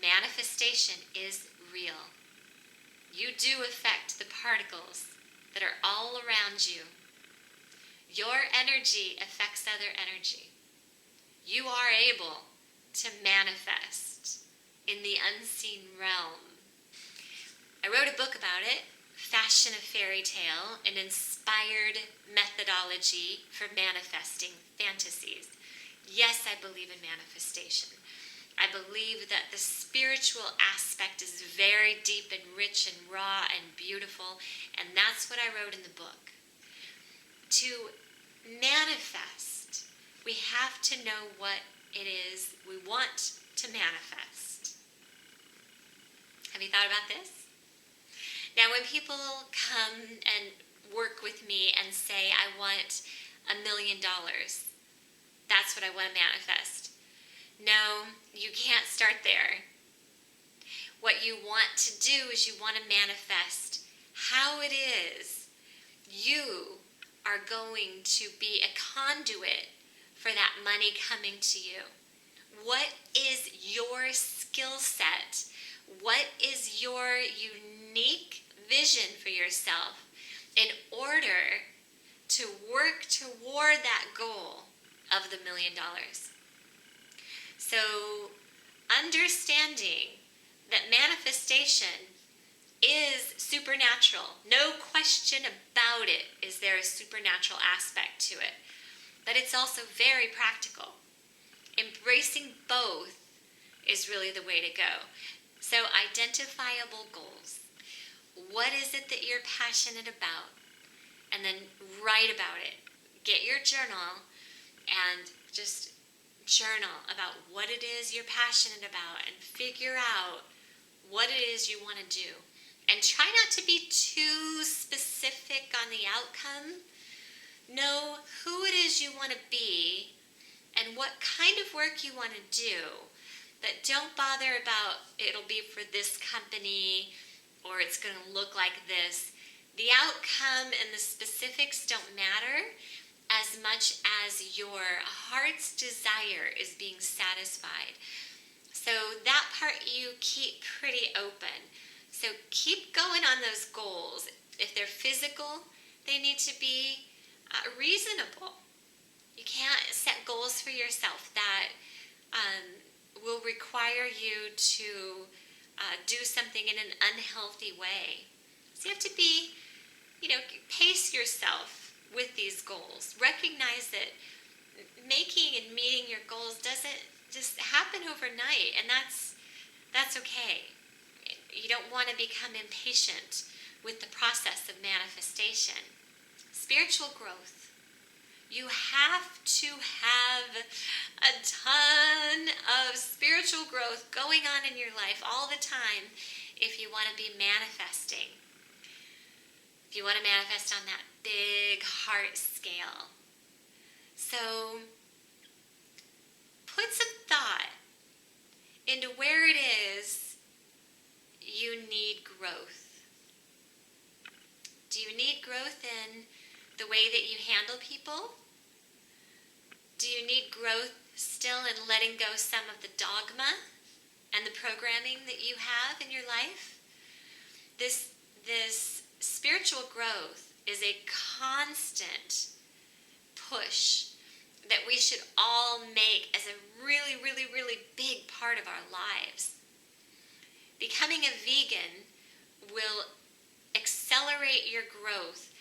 manifestation is real. You do affect the particles that are all around you. Your energy affects other energy. You are able to manifest in the unseen realm. I wrote a book about it, Fashion a Fairy Tale, an inspired methodology for manifesting fantasies. Yes, I believe in manifestation. I believe that the spiritual aspect is very deep and rich and raw and beautiful, and that's what I wrote in the book. To manifest, we have to know what it is we want to manifest. Have you thought about this? Now, when people come and work with me and say, I want $1 million, that's what I want to manifest. No, you can't start there. What you want to do is you want to manifest how it is you are going to be a conduit for that money coming to you. What is your skill set? What is your unique vision for yourself in order to work toward that goal of the $1 million? So, understanding that manifestation is supernatural. No question about it is there a supernatural aspect to it. But it's also very practical. Embracing both is really the way to go. So, identifiable goals. What is it that you're passionate about? And then write about it. Get your journal and just journal about what it is you're passionate about and figure out what it is you want to do. And try not to be too specific on the outcome. Know who it is you want to be and what kind of work you want to do. But don't bother about it'll be for this company or it's going to look like this. The outcome and the specifics don't matter as much as your heart's desire is being satisfied. So that part you keep pretty open. So keep going on those goals. If they're physical, they need to be reasonable. You can't set goals for yourself that will require you to do something in an unhealthy way. So you have to be, pace yourself with these goals. Recognize that making and meeting your goals doesn't just happen overnight, and that's okay. You don't want to become impatient with the process of manifestation. Spiritual growth. You have to have a ton of spiritual growth going on in your life all the time if you want to be manifesting. If you want to manifest on that big heart scale. So put some thought into where it is you need growth. Do you need growth in the way that you handle people? Do you need growth still in letting go some of the dogma and the programming that you have in your life? This spiritual growth is a constant push that we should all make as a really, really, really big part of our lives. Becoming a vegan will accelerate your growth.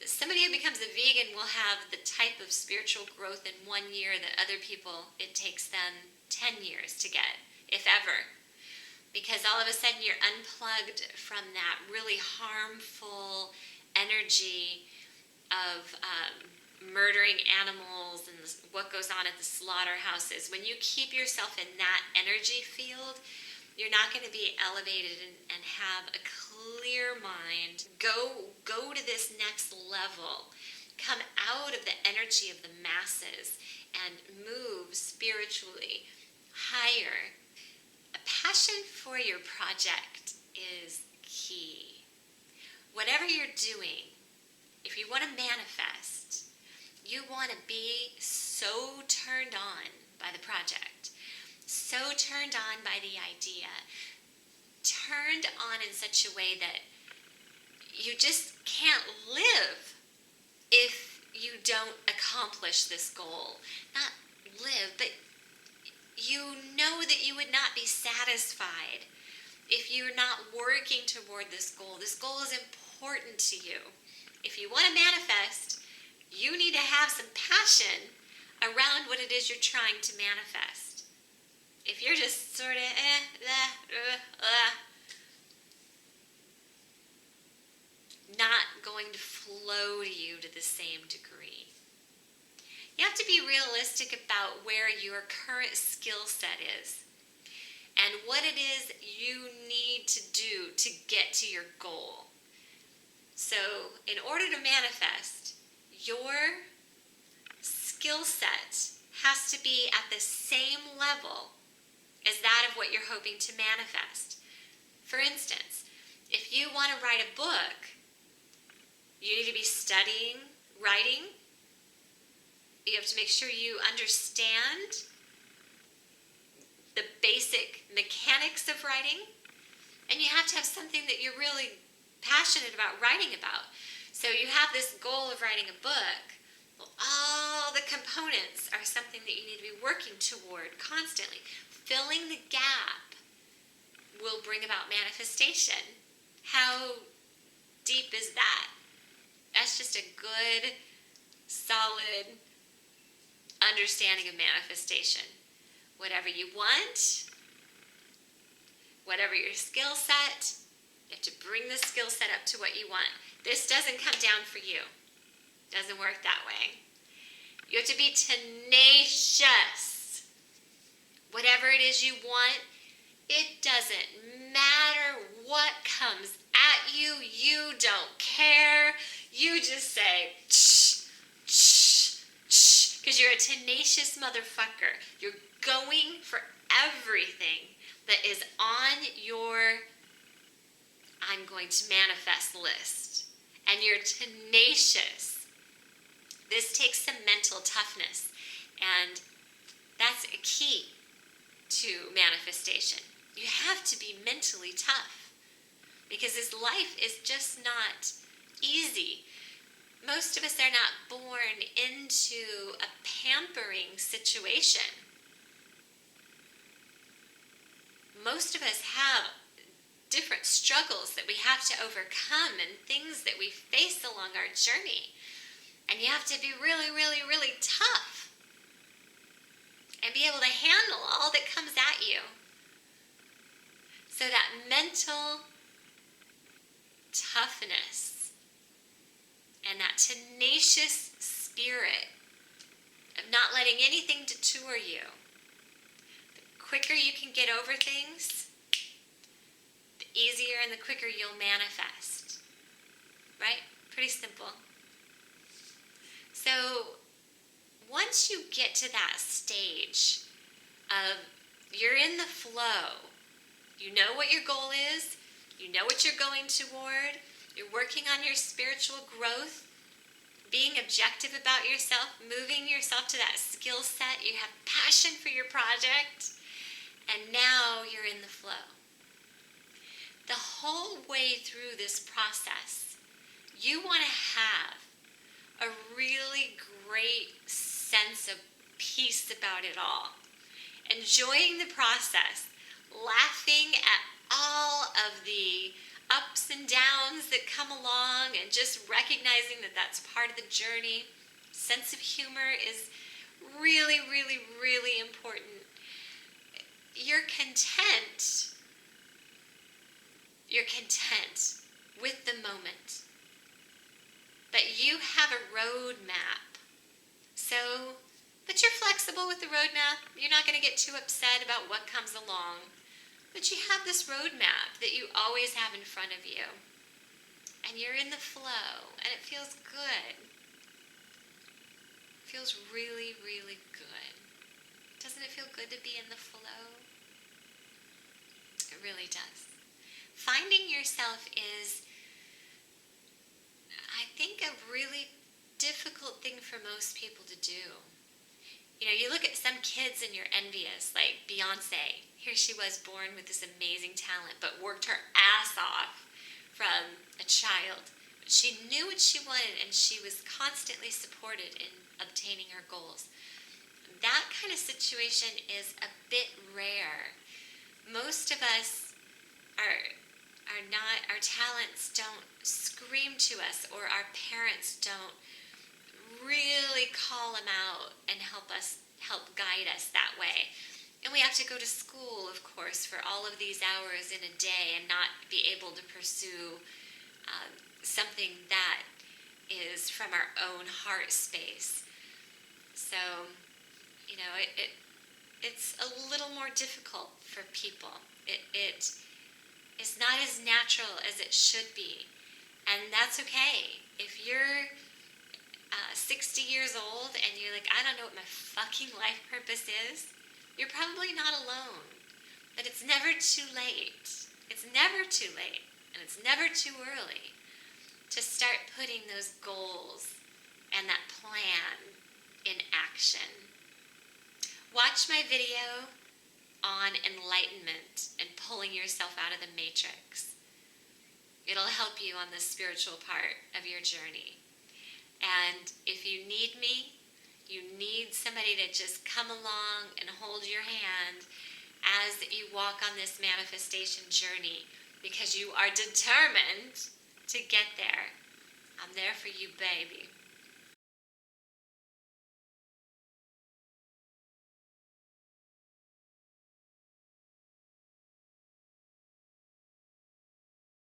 Somebody who becomes a vegan will have the type of spiritual growth in 1 year that other people, it takes them 10 years to get, if ever. Because all of a sudden you're unplugged from that really harmful energy of murdering animals and what goes on at the slaughterhouses. When you keep yourself in that energy field, you're not going to be elevated and have a clear mind. Go to this next level. Come out of the energy of the masses and move spiritually higher. A passion for your project is key. Whatever you're doing, if you want to manifest, you want to be so turned on by the project, so turned on by the idea, turned on in such a way that you just can't live if you don't accomplish this goal. Not live, but you know that you would not be satisfied if you're not working toward this goal. This goal is important to you. If you want to manifest, you need to have some passion around what it is you're trying to manifest. If you're just sort of not going to flow to you to the same degree. You have to be realistic about where your current skill set is and what it is you need to do to get to your goal. So, in order to manifest, your skill set has to be at the same level as that of what you're hoping to manifest. For instance, if you want to write a book, you need to be studying writing. You have to make sure you understand the basic mechanics of writing, and you have to have something that you're really passionate about writing about. So you have this goal of writing a book. Well, all the components are something that you need to be working toward constantly. Filling the gap will bring about manifestation. How deep is that? That's just a good, solid understanding of manifestation. Whatever you want, whatever your skill set, you have to bring the skill set up to what you want. This doesn't come down for you. Doesn't work that way. You have to be tenacious. Whatever it is you want, it doesn't matter what comes at you. You don't care. You just say, shh, shh, shh, because you're a tenacious motherfucker. You're going for everything that is on your I'm going to manifest list. And you're tenacious. This takes some mental toughness. And that's a key to manifestation. You have to be mentally tough. Because this life is just not easy. Most of us are not born into a pampering situation. Most of us have different struggles that we have to overcome and things that we face along our journey. And you have to be really, really, really tough and be able to handle all that comes at you. So that mental toughness and that tenacious spirit of not letting anything deter you. The quicker you can get over things, the easier and the quicker you'll manifest. Right? Pretty simple. So once you get to that stage of you're in the flow, you know what your goal is, you know what you're going toward, you're working on your spiritual growth, being objective about yourself, moving yourself to that skill set, you have passion for your project, and now you're in the flow. The whole way through this process, you want to have a really great sense of peace about it all. Enjoying the process, laughing at all of the ups and downs that come along, and just recognizing that that's part of the journey. Sense of humor is really, really, really important. You're content with the moment. But you have a roadmap. So, but you're flexible with the roadmap. You're not going to get too upset about what comes along. But you have this roadmap that you always have in front of you. And you're in the flow, and it feels good. It feels really, really good. Doesn't it feel good to be in the flow? It really does. Finding yourself is, I think, a really difficult thing for most people to do. You look at some kids and you're envious, like Beyonce. Here she was born with this amazing talent, but worked her ass off from a child. But she knew what she wanted, and she was constantly supported in obtaining her goals. That kind of situation is a bit rare. Most of us are not, our talents don't scream to us, or our parents don't really call them out and help guide us that way. And we have to go to school, of course, for all of these hours in a day and not be able to pursue something that is from our own heart space. So, it's a little more difficult for people. It is not as natural as it should be. And that's okay. If you're 60 years old and you're like, I don't know what my fucking life purpose is, you're probably not alone. But it's never too late. It's never too late. And it's never too early to start putting those goals and that plan in action. Watch my video on enlightenment and pulling yourself out of the matrix. It'll help you on the spiritual part of your journey. And if you need me, you need somebody to just come along and hold your hand as you walk on this manifestation journey, because you are determined to get there. I'm there for you, baby.